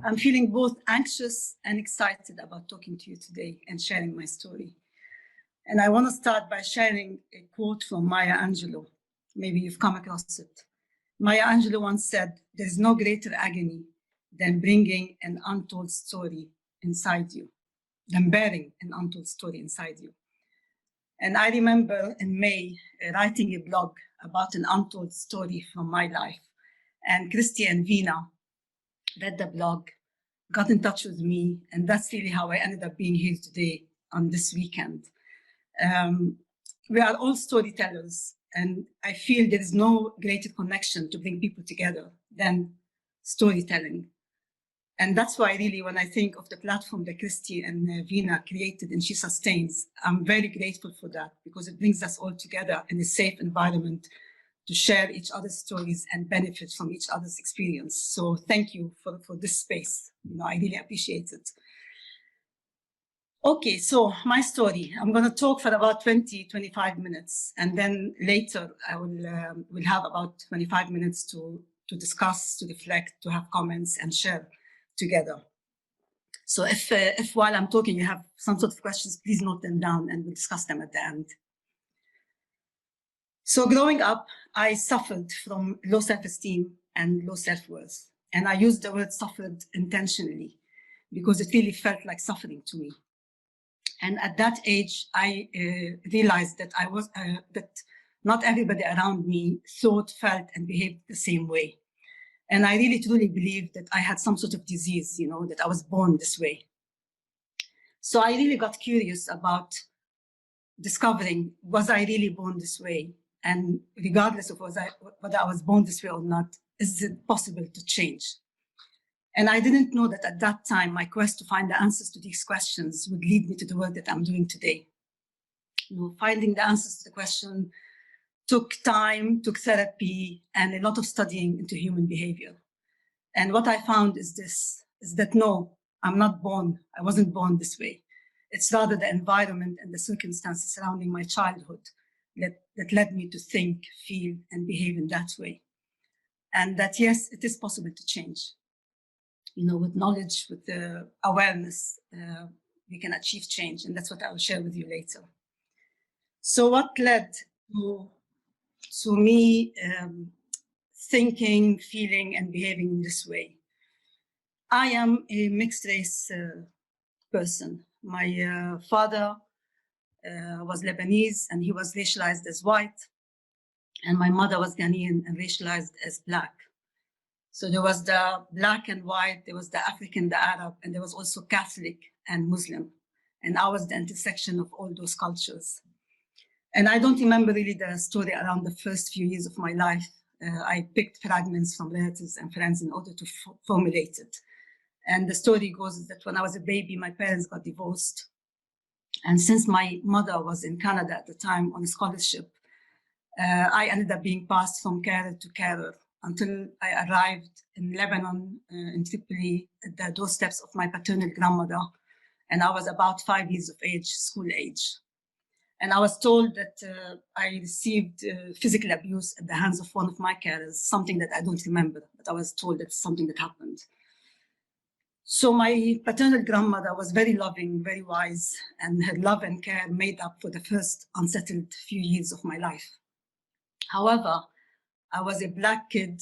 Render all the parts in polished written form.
I'm feeling both anxious and excited about talking to you today and sharing my story. And I want to start by sharing a quote from Maya Angelou. Maybe you've come across it. Maya Angelou once said, "There is no greater agony than bringing an untold story inside you, than bearing an untold story inside you." And I remember in May writing a blog about an untold story from my life. And Christy and Vina read the blog, got in touch with me, and that's really how I ended up being here today on this weekend. We are all storytellers, and I feel there is no greater connection to bring people together than storytelling. And that's why really when I think of the platform that Christy and Vina created in SheSustains, I'm very grateful for that because it brings us all together in a safe environment to share each other's stories and benefit from each other's experience. So thank you for this space. I really appreciate it. Okay, so my story. I'm going to talk for about 20-25 minutes, and then later I will have about 25 minutes to discuss, to reflect, to have comments and share together. So if while I'm talking you have some sort of questions, please note them down and we'll discuss them at the end. So growing up, I suffered from low self-esteem and low self-worth. And I use the word suffered intentionally because it really felt like suffering to me. And at that age, I realized that that not everybody around me thought, felt, and behaved the same way. And I really truly believed that I had some sort of disease, that I was born this way. So I really got curious about discovering, was I really born this way? And regardless of whether I was born this way or not, is it possible to change? And I didn't know that at that time, my quest to find the answers to these questions would lead me to the work that I'm doing today. Finding the answers to the question took time, took therapy, and a lot of studying into human behavior. And what I found is that no, I'm not born, I wasn't born this way. It's rather the environment and the circumstances surrounding my childhood that led me to think, feel, and behave in that way. And that, yes, it is possible to change. With knowledge, with the awareness, we can achieve change. And that's what I will share with you later. So what led to me thinking, feeling, and behaving in this way? I am a mixed race person. My father was Lebanese and he was racialized as white. And my mother was Ghanaian and racialized as Black. So there was the Black and white, there was the African, the Arab, and there was also Catholic and Muslim. And I was the intersection of all those cultures. And I don't remember really the story around the first few years of my life. I picked fragments from relatives and friends in order to formulate it. And the story goes that when I was a baby, my parents got divorced. And since my mother was in Canada at the time on a scholarship, I ended up being passed from carer to carer until I arrived in Lebanon, in Tripoli, at the doorsteps of my paternal grandmother. And I was about 5 years of age, school age. And I was told that I received physical abuse at the hands of one of my carers, something that I don't remember, but I was told that's something that happened. So my paternal grandmother was very loving, very wise, and her love and care made up for the first unsettled few years of my life. However, I was a Black kid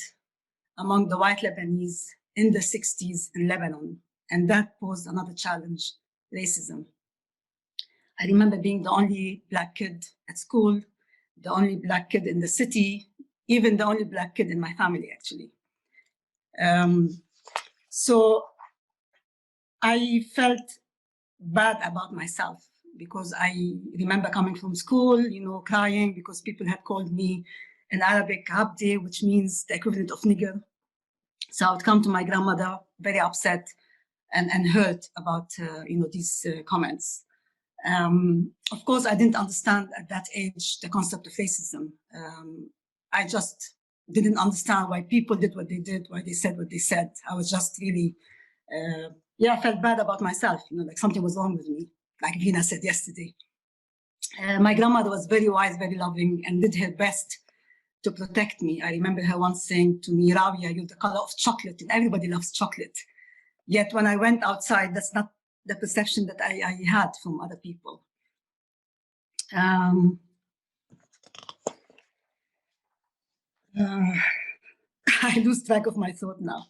among the white Lebanese in the 60s in Lebanon, and that posed another challenge, racism. I remember being the only Black kid at school, the only Black kid in the city, even the only Black kid in my family, actually. So I felt bad about myself because I remember coming from school, crying because people had called me in Arabic Abdi, which means the equivalent of nigger. So I would come to my grandmother very upset and hurt about these comments. Of course, I didn't understand at that age the concept of racism. I just didn't understand why people did what they did, why they said what they said. I was just really, I felt bad about myself, like something was wrong with me, like Vina said yesterday. My grandmother was very wise, very loving, and did her best to protect me. I remember her once saying to me, "Rawia, you're the color of chocolate, and everybody loves chocolate." Yet when I went outside, that's not the perception that I had from other people. I lose track of my thought now.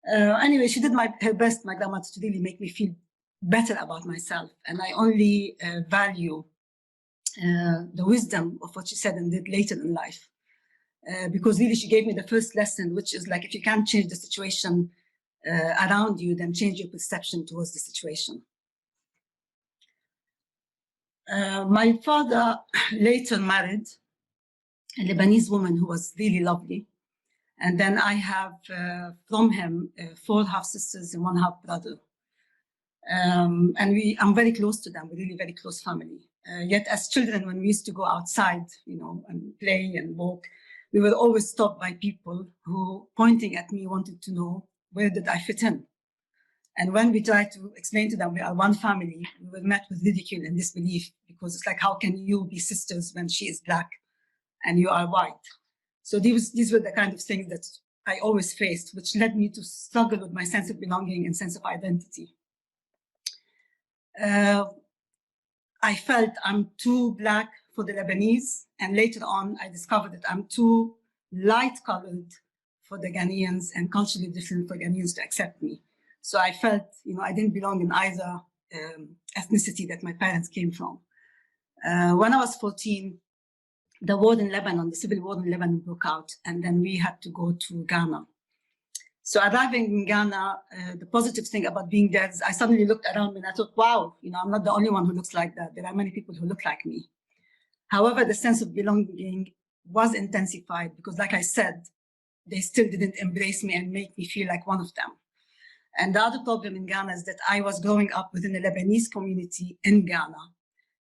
Anyway, she did her best, my grandma, to really make me feel better about myself. And I only value the wisdom of what she said and did later in life. Because really she gave me the first lesson, which is like, if you can't change the situation around you, then change your perception towards the situation. My father later married a Lebanese woman who was really lovely. And then I have from him 4 half-sisters and 1 half-brother. And I'm very close to them. We're really very close family. Yet as children, when we used to go outside, you know, and play and walk, we were always stopped by people who, pointing at me, wanted to know where did I fit in. And when we tried to explain to them we are one family, we were met with ridicule and disbelief, because it's like, how can you be sisters when she is black and you are white? So these were the kind of things that I always faced, which led me to struggle with my sense of belonging and sense of identity. I felt I'm too black for the Lebanese, and later on I discovered that I'm too light-colored for the Ghanaians and culturally different for Ghanaians to accept me. So I felt, you know, I didn't belong in either ethnicity that my parents came from. When I was 14, the war in Lebanon, the civil war in Lebanon broke out, and then we had to go to Ghana. So arriving in Ghana, the positive thing about being there is I suddenly looked around and I thought, wow, you know, I'm not the only one who looks like that. There are many people who look like me. However, the sense of belonging was intensified because, like I said, they still didn't embrace me and make me feel like one of them. And the other problem in Ghana is that I was growing up within the Lebanese community in Ghana,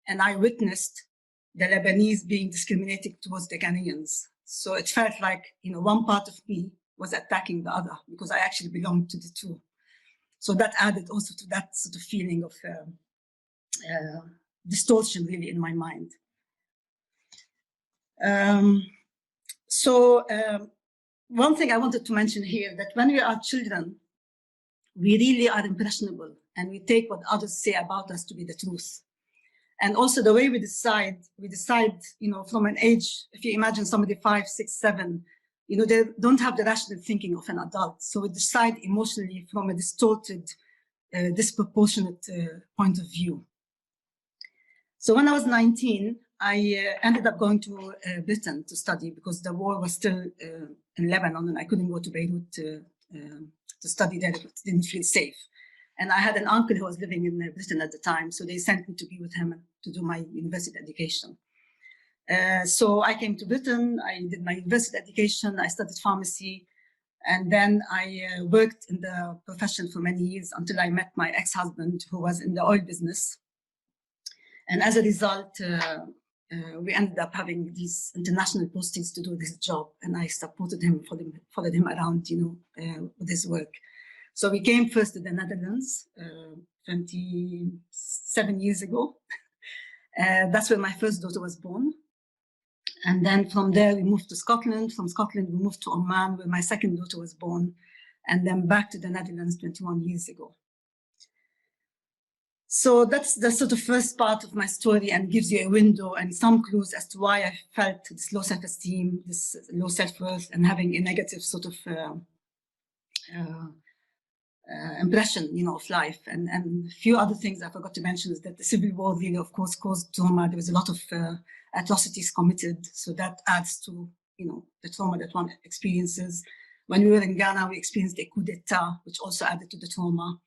and I witnessed the Lebanese being discriminated towards the Ghanaians. So it felt like, you know, one part of me was attacking the other because I actually belonged to the two. So that added also to that sort of feeling of distortion really in my mind. One thing I wanted to mention here, that when we are children, we really are impressionable and we take what others say about us to be the truth. And also the way we decide, you know, from an age, if you imagine somebody 5, 6, 7, you know, they don't have the rational thinking of an adult. So we decide emotionally from a distorted, disproportionate point of view. So when I was 19, I ended up going to Britain to study because the war was still in Lebanon and I couldn't go to Beirut to study there. It didn't feel safe. And I had an uncle who was living in Britain at the time, so they sent me to be with him to do my university education. So I came to Britain, I did my university education, I studied pharmacy, and then I worked in the profession for many years until I met my ex-husband who was in the oil business. And as a result, we ended up having these international postings to do this job, and I supported him, followed him around, you know, with his work. So we came first to the Netherlands 27 years ago. That's where my first daughter was born. And then from there, we moved to Scotland. From Scotland, we moved to Oman, where my second daughter was born, and then back to the Netherlands 21 years ago. So that's the sort of first part of my story and gives you a window and some clues as to why I felt this low self-esteem, this low self-worth, and having a negative sort of impression, you know, of life. And a few other things I forgot to mention is that the civil war really, of course, caused trauma. There was a lot of atrocities committed. So that adds to, you know, the trauma that one experiences. When we were in Ghana, we experienced a coup d'etat, which also added to the trauma.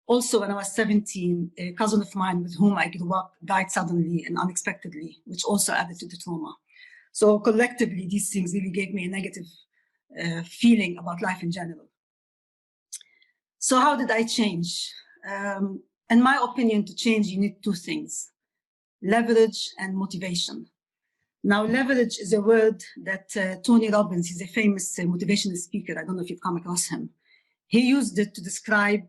Also, when I was 17, a cousin of mine with whom I grew up died suddenly and unexpectedly, which also added to the trauma. So collectively, these things really gave me a negative feeling about life in general. So how did I change? In my opinion, to change, you need 2 things: leverage and motivation. Now, leverage is a word that Tony Robbins, he's a famous motivational speaker. I don't know if you've come across him. He used it to describe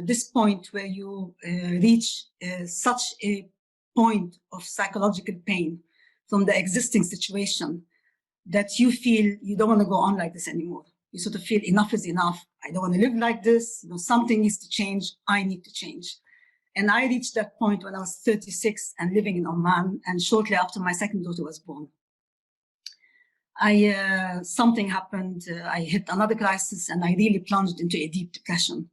this point where you reach such a point of psychological pain from the existing situation that you feel you don't want to go on like this anymore. You sort of feel enough is enough. I don't want to live like this. You know, something needs to change. I need to change. And I reached that point when I was 36 and living in Oman, and shortly after my second daughter was born. Something happened. I hit another crisis, and I really plunged into a deep depression.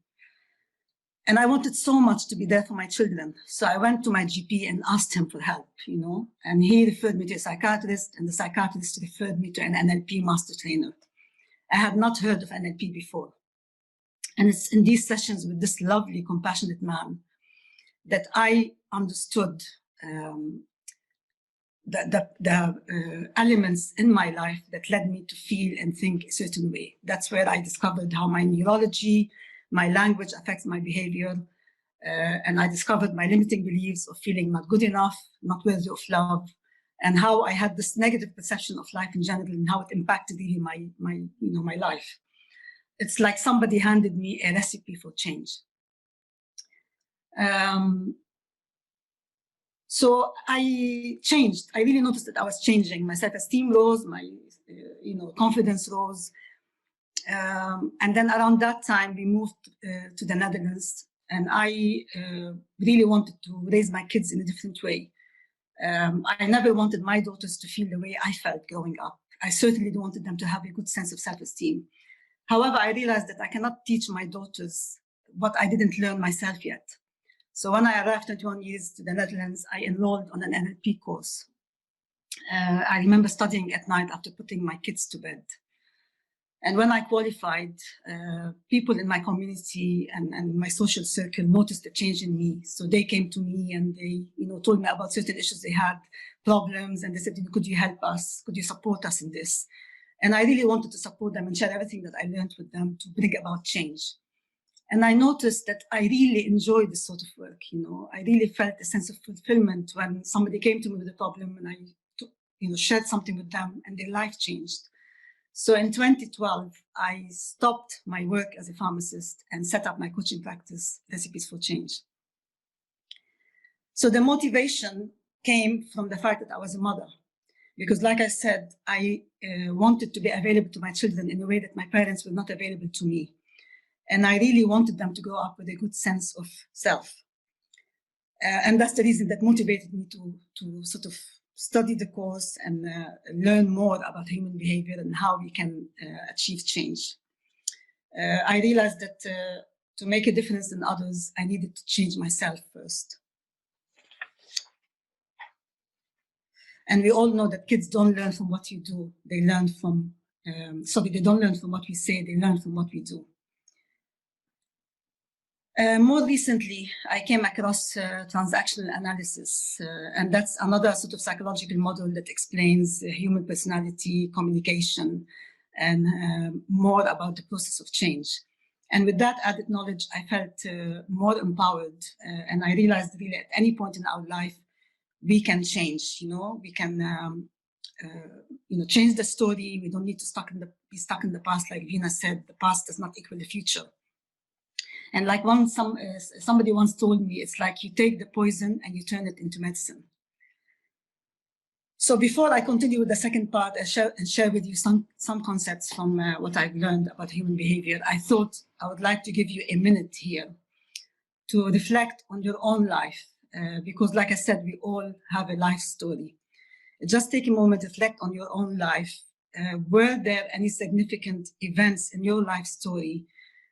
And I wanted so much to be there for my children. So I went to my GP and asked him for help, you know, and he referred me to a psychiatrist, and the psychiatrist referred me to an NLP master trainer. I had not heard of NLP before. And it's in these sessions with this lovely, compassionate man that I understood the elements in my life that led me to feel and think a certain way. That's where I discovered how my neurology, my language affects my behavior. And I discovered my limiting beliefs of feeling not good enough, not worthy of love, and how I had this negative perception of life in general and how it impacted really my life. It's like somebody handed me a recipe for change. So I changed. I really noticed that I was changing. My self-esteem rose, my confidence rose. And then around that time, we moved to the Netherlands, and I really wanted to raise my kids in a different way. I never wanted my daughters to feel the way I felt growing up. I certainly wanted them to have a good sense of self-esteem. However, I realized that I cannot teach my daughters what I didn't learn myself yet. So when I arrived 21 years to the Netherlands, I enrolled on an NLP course. I remember studying at night after putting my kids to bed. And when I qualified, people in my community and my social circle noticed a change in me. So they came to me and they, told me about certain issues they had, problems, and they said, could you help us? Could you support us in this? And I really wanted to support them and share everything that I learned with them to bring about change. And I noticed that I really enjoyed this sort of work. I really felt a sense of fulfillment when somebody came to me with a problem and I shared something with them and their life changed. So in 2012, I stopped my work as a pharmacist and set up my coaching practice, Recipes for Change. So the motivation came from the fact that I was a mother. Because like I said, I wanted to be available to my children in a way that my parents were not available to me. And I really wanted them to grow up with a good sense of self. And that's the reason that motivated me to sort of study the course and learn more about human behavior and how we can achieve change. I realized that to make a difference in others, I needed to change myself first. And we all know that kids don't learn from what you do. They learn from, they don't learn from what we say, they learn from what we do. More recently, I came across transactional analysis, and that's another sort of psychological model that explains human personality, communication, and more about the process of change. And with that added knowledge, I felt more empowered, and I realized really at any point in our life, we can change. We can change the story. We don't need to be stuck in the past. Like Vina said, the past does not equal the future. And like somebody once told me, it's like you take the poison and you turn it into medicine. So before I continue with the second part and share with you some concepts from what I've learned about human behavior, I thought I would like to give you a minute here to reflect on your own life. Because like I said, we all have a life story. Just take a moment to reflect on your own life. Were there any significant events in your life story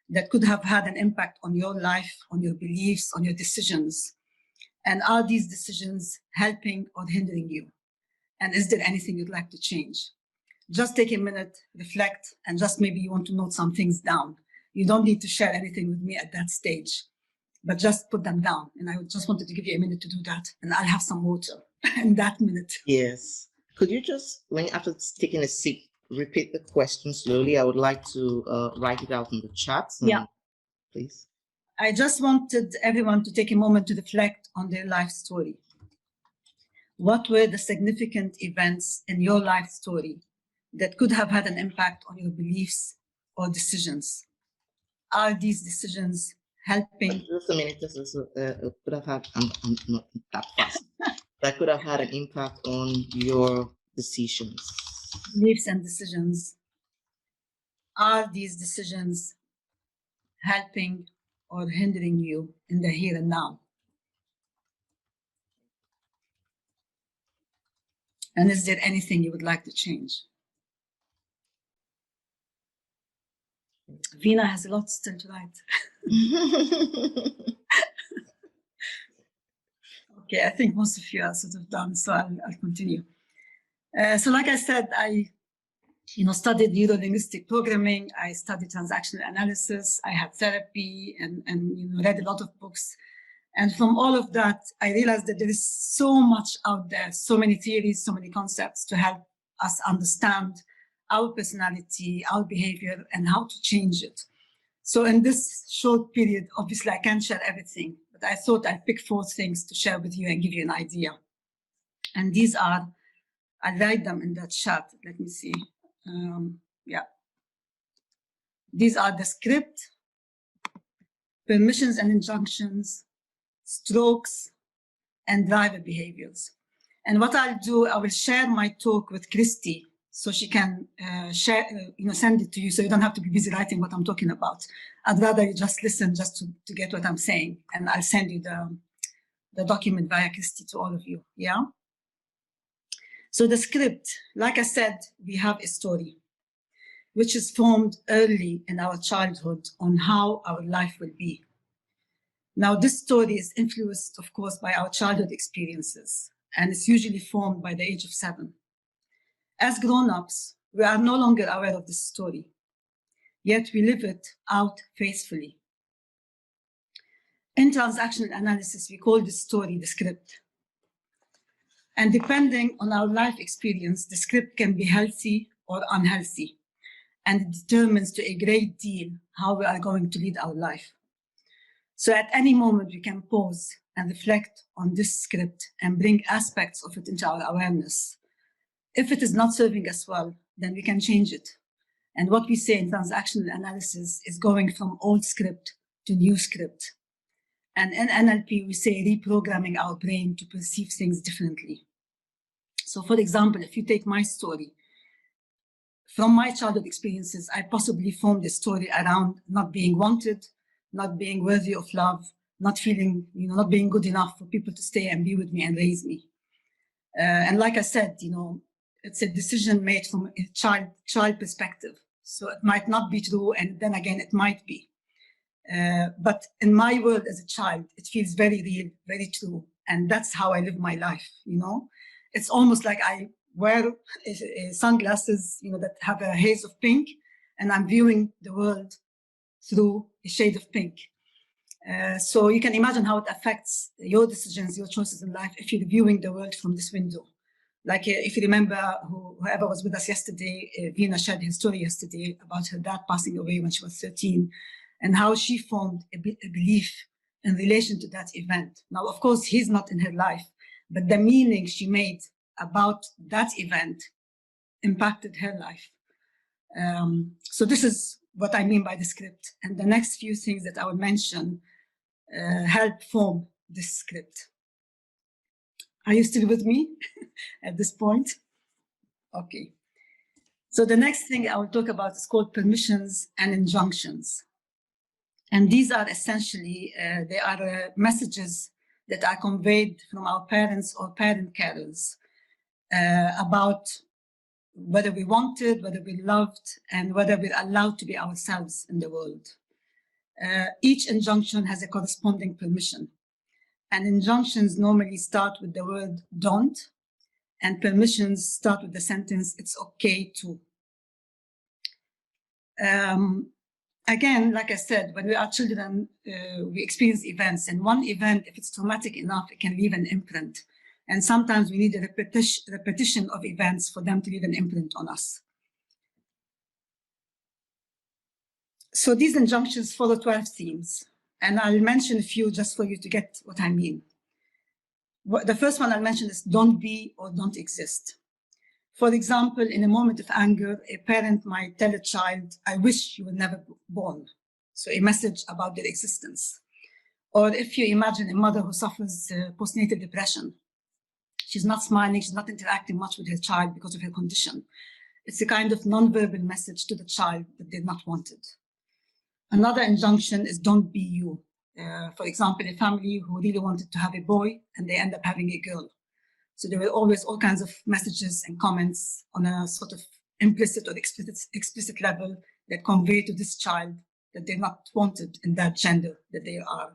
that could have had an impact on your life, on your beliefs, on your decisions? And are these decisions helping or hindering you? And is there anything you'd like to change? Just take a minute, reflect, and just maybe you want to note some things down. You don't need to share anything with me at that stage, but just put them down. And I just wanted to give you a minute to do that. And I'll have some water in that minute. Yes. Could you just, after taking a sip, repeat the question slowly? I would like to write it out in the chat. Yeah. Please. I just wanted everyone to take a moment to reflect on their life story. What were the significant events in your life story that could have had an impact on your beliefs or decisions? Are these decisions helping? Just a minute, could have had, not that fast. That could have had an impact on your decisions. Beliefs and decisions. Are these decisions helping or hindering you in the here and now? And is there anything you would like to change? Vina has a lot still to write. Okay, I think most of you are sort of done, so I'll continue. So like I said, I studied neuro-linguistic programming. I studied transactional analysis. I had therapy and read a lot of books. And from all of that, I realized that there is so much out there, so many theories, so many concepts to help us understand our personality, our behavior, and how to change it. So in this short period, obviously I can't share everything, but I thought I'd pick 4 things to share with you and give you an idea. And these are, I'll write them in the chat. Let me see. Yeah. These are the script, permissions and injunctions, strokes, and driver behaviors. And what I'll do, I will share my talk with Christy so she can share, send it to you so you don't have to be busy writing what I'm talking about. I'd rather you just listen just to get what I'm saying, and I'll send you the document via Christy to all of you, yeah? So the script, like I said, we have a story which is formed early in our childhood on how our life will be. Now, this story is influenced, of course, by our childhood experiences, and it's usually formed by the age of 7. As grown-ups, we are no longer aware of this story, yet we live it out faithfully. In transactional analysis, we call this story the script. And depending on our life experience, the script can be healthy or unhealthy, and it determines to a great deal how we are going to lead our life. So at any moment, we can pause and reflect on this script and bring aspects of it into our awareness. If it is not serving us well, then we can change it. And what we say in transactional analysis is going from old script to new script. And in NLP, we say reprogramming our brain to perceive things differently. So for example, if you take my story, from my childhood experiences, I possibly formed a story around not being wanted, not being worthy of love, not feeling, not being good enough for people to stay and be with me and raise me. And like I said, it's a decision made from a child perspective. So it might not be true, and then again, it might be. But in my world as a child, it feels very real, very true. And that's how I live my life, It's almost like I wear sunglasses, that have a haze of pink, and I'm viewing the world through a shade of pink. So you can imagine how it affects your decisions, your choices in life if you're viewing the world from this window. Like if you remember whoever was with us yesterday, Vina shared her story yesterday about her dad passing away when she was 13 and how she formed a belief in relation to that event. Now, of course, he's not in her life, but the meaning she made about that event impacted her life. So this is what I mean by the script. And the next few things that I will mention help form this script. Are you still with me at this point? Okay. So the next thing I will talk about is called permissions and injunctions. And these are essentially, they are messages that are conveyed from our parents or parent carers about whether we wanted, whether we loved, and whether we're allowed to be ourselves in the world. Each injunction has a corresponding permission. And injunctions normally start with the word don't, and permissions start with the sentence, it's okay to. Again, like I said, when we are children, we experience events, and one event, if it's traumatic enough, it can leave an imprint. And sometimes we need a repetition of events for them to leave an imprint on us. So these injunctions follow 12 themes, and I'll mention a few just for you to get what I mean. The first one I'll mention is don't be or don't exist. For example, in a moment of anger, a parent might tell a child, I wish you were never born. So a message about their existence. Or if you imagine a mother who suffers postnatal depression, she's not smiling, she's not interacting much with her child because of her condition. It's a kind of non-verbal message to the child that they're not wanted. Another injunction is don't be you. For example, a family who really wanted to have a boy and they end up having a girl. So there were always all kinds of messages and comments on a sort of implicit or explicit level that convey to this child that they're not wanted in that gender that they are.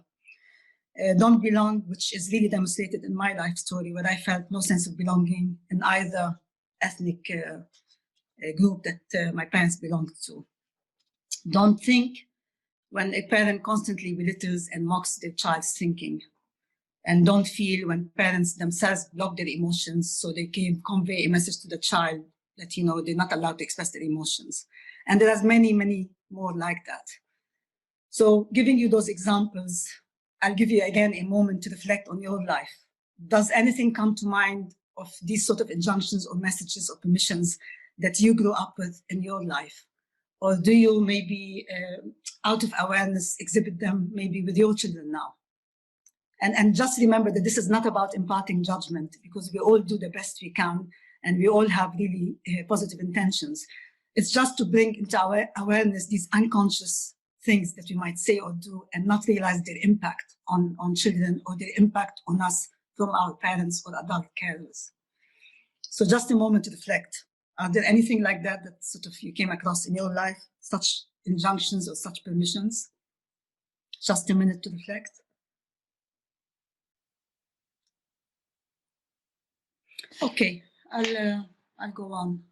Don't belong, which is really demonstrated in my life story, where I felt no sense of belonging in either ethnic group that my parents belonged to. Don't think, when a parent constantly belittles and mocks their child's thinking. And don't feel, when parents themselves block their emotions so they can convey a message to the child that, you know, they're not allowed to express their emotions. And there are many, many more like that. So giving you those examples, I'll give you again a moment to reflect on your life. Does anything come to mind of these sort of injunctions or messages or permissions that you grew up with in your life? Or do you maybe, out of awareness, exhibit them maybe with your children now? And just remember that this is not about imparting judgment, because we all do the best we can and we all have really positive intentions. It's just to bring into our awareness these unconscious things that we might say or do and not realize their impact on children or their impact on us from our parents or adult carers. So just a moment to reflect. Are there anything like that that sort of you came across in your life, such injunctions or such permissions? Just a minute to reflect. Okay, I'll go on.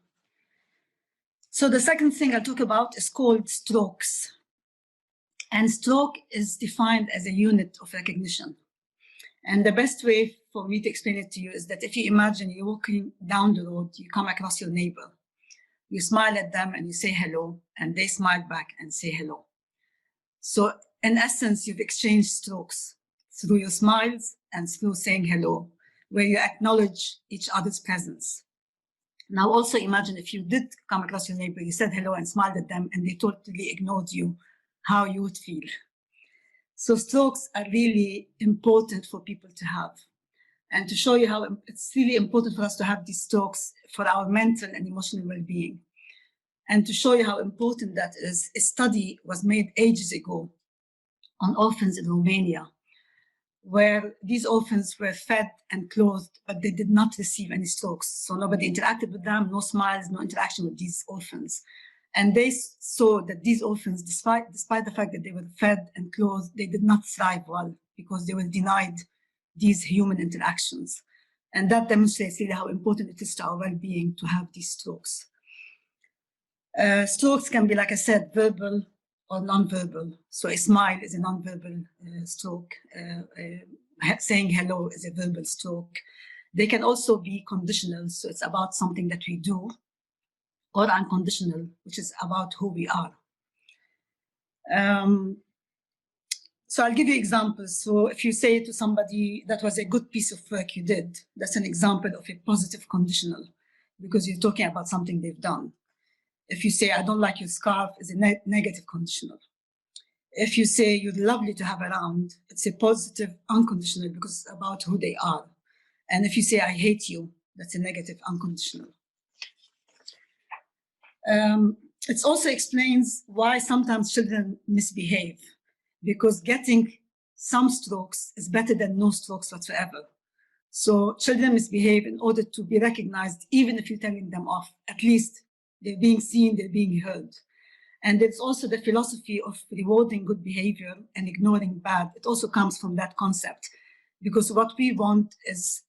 So the second thing I'll talk about is called strokes. And stroke is defined as a unit of recognition. And the best way for me to explain it to you is that if you imagine you're walking down the road, you come across your neighbor, you smile at them and you say hello, and they smile back and say hello. So in essence, you've exchanged strokes through your smiles and through saying hello, where you acknowledge each other's presence. Now also imagine if you did come across your neighbor, you said hello and smiled at them and they totally ignored you, how you would feel. So strokes are really important for people to have. And to show you how it's really important for us to have these strokes for our mental and emotional well-being. And to show you how important that is, a study was made ages ago on orphans in Romania, where these orphans were fed and clothed, but they did not receive any strokes. So nobody interacted with them, no smiles, no interaction with these orphans. And they saw that these orphans, despite the fact that they were fed and clothed, they did not thrive well because they were denied these human interactions. And that demonstrates really how important it is to our well-being to have these strokes. Strokes can be, like I said, verbal or non-verbal. So a smile is a non-verbal stroke. Saying hello is a verbal stroke. They can also be conditional. So it's about something that we do, or unconditional, which is about who we are. So I'll give you examples. So if you say to somebody, that was a good piece of work you did, that's an example of a positive conditional, because you're talking about something they've done. If you say, I don't like your scarf, it's a negative conditional. If you say, you're lovely to have around, it's a positive unconditional because it's about who they are. And if you say, I hate you, that's a negative unconditional. It also explains why sometimes children misbehave, because getting some strokes is better than no strokes whatsoever. So children misbehave in order to be recognized, even if you're telling them off. At least they're being seen, they're being heard. And it's also the philosophy of rewarding good behavior and ignoring bad. It also comes from that concept, because what we want is,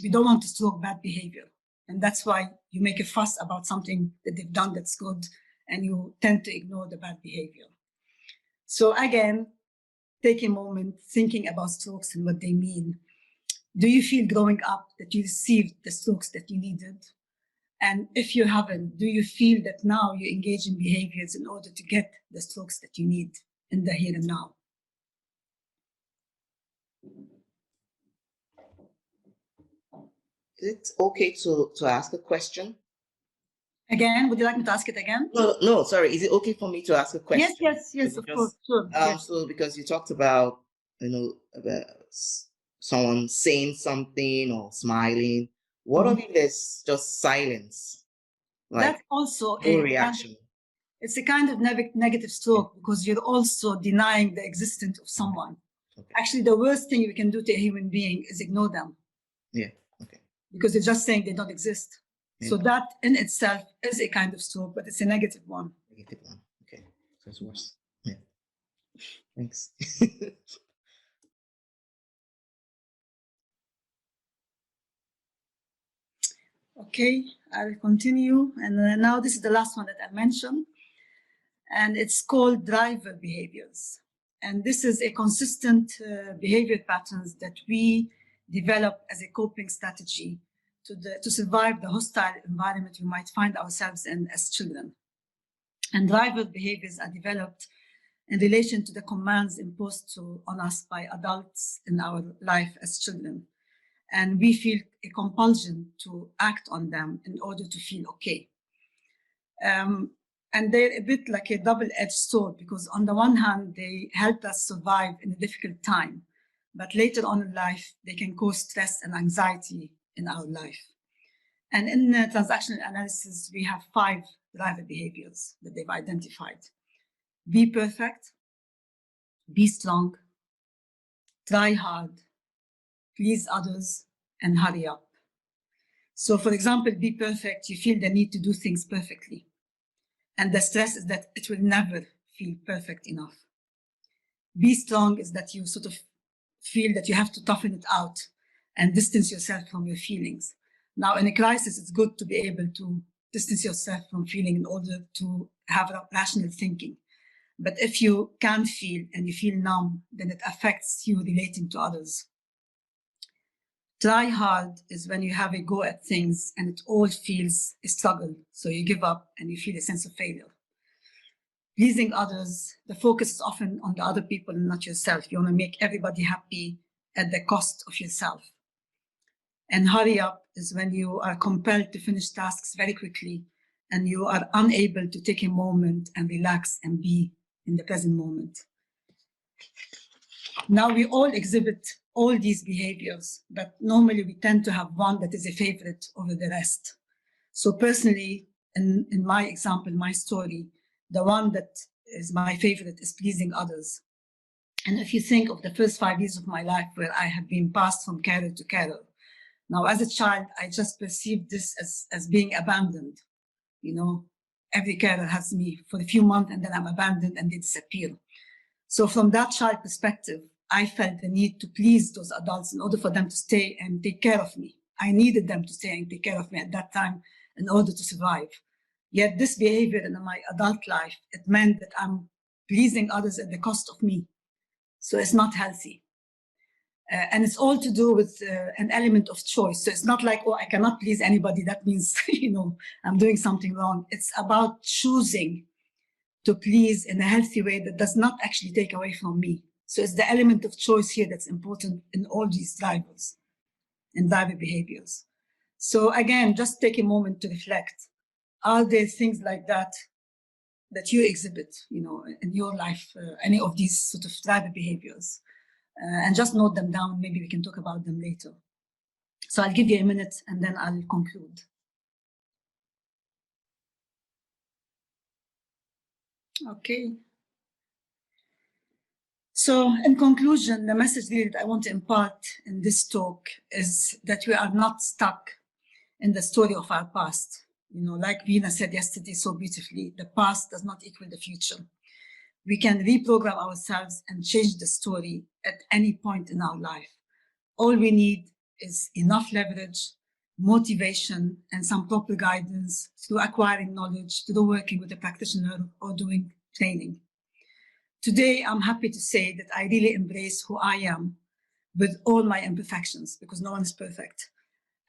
we don't want to stroke bad behavior. And that's why you make a fuss about something that they've done that's good, and you tend to ignore the bad behavior. So again, take a moment thinking about strokes and what they mean. Do you feel growing up that you received the strokes that you needed? And if you haven't, do you feel that now you engage in behaviors in order to get the strokes that you need in the here and now? Is it okay to ask a question? Again, would you like me to ask it again? No, sorry. Is it okay for me to ask a question? Yes, of course, sure. Yes. So because you talked about, about someone saying something or smiling, what if there's just silence? Like that's also no reaction. it's a kind of negative stroke, because you're also denying the existence of someone. Okay. Actually, the worst thing you can do to a human being is ignore them. Yeah. Okay. Because you're just saying they don't exist. Yeah. So that in itself is a kind of stroke, but it's a negative one. Negative one. Okay. So it's worse. Yeah. Thanks. Okay, I'll continue. And now this is the last one that I mentioned. And it's called driver behaviors. And this is a consistent behavior patterns that we develop as a coping strategy to survive the hostile environment we might find ourselves in as children. And driver behaviors are developed in relation to the commands imposed on us by adults in our life as children. And we feel a compulsion to act on them in order to feel okay. And they're a bit like a double-edged sword, because on the one hand, they help us survive in a difficult time, but later on in life, they can cause stress and anxiety in our life. And in transactional analysis, we have 5 driver behaviors that they've identified. Be perfect, be strong, try hard, please others, and hurry up. So for example, be perfect, you feel the need to do things perfectly. And the stress is that it will never feel perfect enough. Be strong is that you sort of feel that you have to toughen it out and distance yourself from your feelings. Now, in a crisis, it's good to be able to distance yourself from feeling in order to have rational thinking. But if you can't feel and you feel numb, then it affects you relating to others. Try hard is when you have a go at things and it all feels a struggle, so you give up and you feel a sense of failure. Pleasing others, the focus is often on the other people and not yourself. You want to make everybody happy at the cost of yourself. And hurry up is when you are compelled to finish tasks very quickly and you are unable to take a moment and relax and be in the present moment. Now, we all exhibit all these behaviors, but normally we tend to have one that is a favorite over the rest. So personally, in my example, my story, the one that is my favorite is pleasing others. And if you think of the first 5 years of my life where I have been passed from carer to carer, now as a child, I just perceived this as being abandoned. You know, every carer has me for a few months and then I'm abandoned and they disappear. So from that child perspective, I felt the need to please those adults in order for them to stay and take care of me. I needed them to stay and take care of me at that time in order to survive. Yet this behavior in my adult life, it meant that I'm pleasing others at the cost of me. So it's not healthy. And it's all to do with an element of choice. So it's not like, oh, I cannot please anybody. That means, you know, I'm doing something wrong. It's about choosing to please in a healthy way that does not actually take away from me. So it's the element of choice here that's important in all these drivers and driver behaviors. So again, just take a moment to reflect. Are there things like that that you exhibit, you know, in your life, any of these sort of driver behaviors? And just note them down. Maybe we can talk about them later. So I'll give you a minute and then I'll conclude. Okay. So in conclusion, the message really that I want to impart in this talk is that we are not stuck in the story of our past. You know, like Veena said yesterday so beautifully, the past does not equal the future. We can reprogram ourselves and change the story at any point in our life. All we need is enough leverage, motivation, and some proper guidance through acquiring knowledge, through working with a practitioner or doing training. Today, I'm happy to say that I really embrace who I am with all my imperfections, because no one is perfect.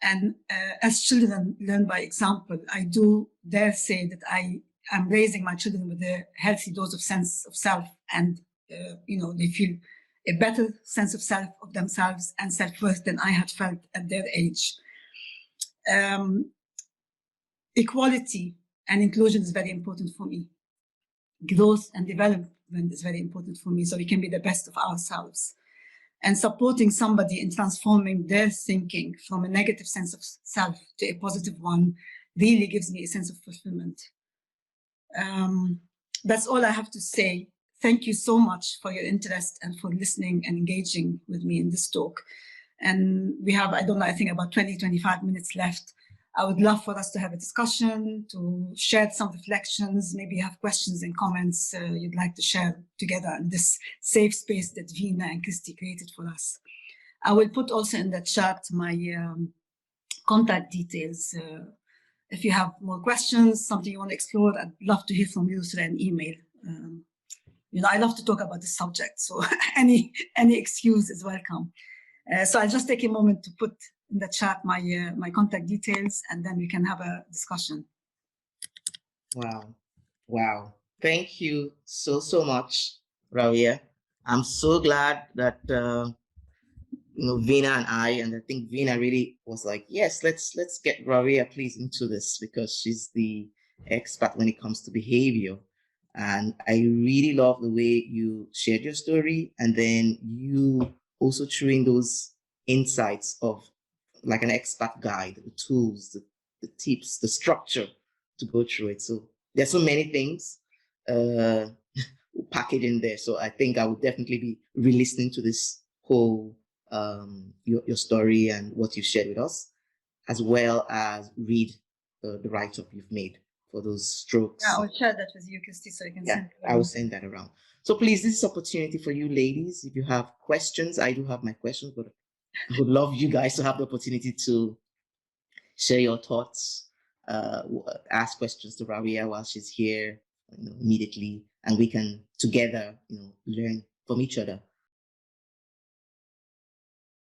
And as children learn by example, I do dare say that I am raising my children with a healthy dose of sense of self, and you know, they feel a better sense of self of themselves and self-worth than I had felt at their age. Equality and inclusion is very important for me. Growth and development is very important for me, so we can be the best of ourselves. And supporting somebody in transforming their thinking from a negative sense of self to a positive one really gives me a sense of fulfillment. That's all I have to say. Thank you so much for your interest and for listening and engaging with me in this talk. And we have, I don't know, I think about 20, 25 minutes left. I would love for us to have a discussion, to share some reflections, maybe you have questions and comments you'd like to share together in this safe space that Vina and Christy created for us. I will put also in the chat my contact details. If you have more questions, something you want to explore, I'd love to hear from you through an email. I love to talk about this subject, so any excuse is welcome. So I'll just take a moment to put in the chat my contact details, and then we can have a discussion. Wow. Thank you so much, Rawia. I'm so glad that Vina and I think Vina really was like, yes, let's get Rawia please into this, because she's the expert when it comes to behavior. And I really love the way you shared your story, and then you also threw in those insights of like an expert guide, the tools, the tips, the structure to go through it. So there's so many things packaged in there. So I think I would definitely be re-listening to this whole your story and what you shared with us, as well as read the write-up you've made for those strokes. Yeah, I'll share that with you, Christy, so you can send it. I will send that around. So please, this is opportunity for you ladies. If you have questions, I do have my questions, but I would love you guys to have the opportunity to share your thoughts, ask questions to Rawia while she's here immediately, and we can together learn from each other.